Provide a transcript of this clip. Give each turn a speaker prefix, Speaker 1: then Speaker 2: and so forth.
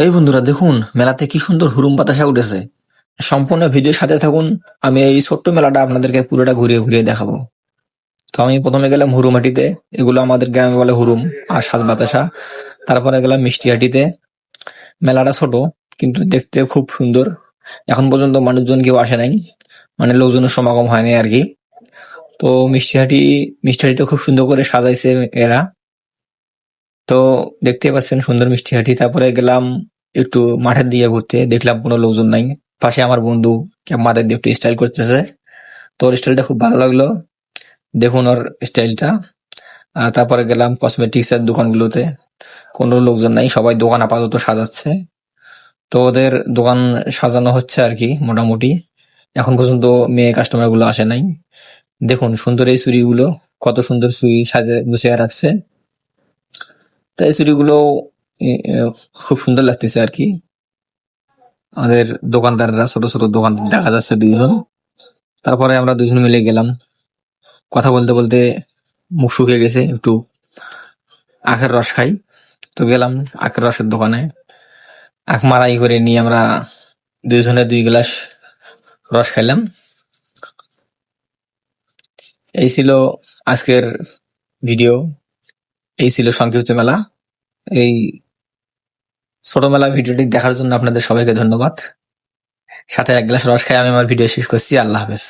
Speaker 1: এই বন্ধুরা দেখুন মেলাতে কি সুন্দর হুরুম বাতাসা উঠেছে। সম্পূর্ণ ভিডিওর সাথে থাকুন। আমি এই ছোট্ট মেলাটা আপনাদেরকে পুরোটা ঘুরিয়ে ঘুরিয়ে দেখাবো। তো আমি প্রথমে গেলাম হুরুমাটিতে, এগুলো আমাদের গ্রামে বলে হুরুম আর সাজ বাতাসা। তারপরে গেলাম মিষ্টিহাটিতে। মেলাটা ছোট কিন্তু দেখতে খুব সুন্দর। এখন পর্যন্ত মানুষজন কেউ আসে নাই, মানে লোকজনের সমাগম হয়নি আর কি। তো মিষ্টিহাটিটা খুব সুন্দর করে সাজাইছে এরা। তো দেখতেই পাচ্ছেন সুন্দর মিষ্টিহাটি। তারপরে গেলাম একটু মাঠের দিকে ঘুরতে, দেখলাম কোনো লোকজন নাই। পাশে আমার বন্ধু মাথায় দিয়ে একটু স্টাইল করতেছে। তো ওর স্টাইলটা খুব ভালো লাগলো, দেখুন ওর স্টাইলটা। আর তারপরে গেলাম কসমেটিক্স এর দোকানগুলোতে, কোনো লোকজন নাই, সবাই দোকান আপাতত সাজাচ্ছে। তো ওদের দোকান সাজানো হচ্ছে আর কি মোটামুটি। এখন পর্যন্ত মেয়ে কাস্টমার গুলো আসে নাই। দেখুন সুন্দর এই চুড়িগুলো, কত সুন্দর চুড়ি সাজে গুছিয়ে রাখছে। তো এই চুড়িগুলো খুব সুন্দর লাগতেছে আর কি। আমাদের দোকানদাররা, ছোট ছোট দোকান দেখা যাচ্ছে দুইজন। তারপরে আমরা দুজন মিলে গেলাম, কথা বলতে বলতে মুখ শুকিয়ে গেছে, একটু আখের রস খাই। তো গেলাম আখের রসের দোকানে, আখ মারাই করে নিয়ে আমরা দুইজনে 2 গ্লাস রস খাইলাম। এই ছিল আজকের ভিডিও, এই ছিল সংক্ষিপ্ত মেলা। এই ছোট মেলা ভিডিওটি দেখার জন্য আপনাদের সবাইকে ধন্যবাদ। সাথে 1 গ্লাস রস খাই আমি আমার ভিডিও শেষ করছি। আল্লাহ হাফেজ।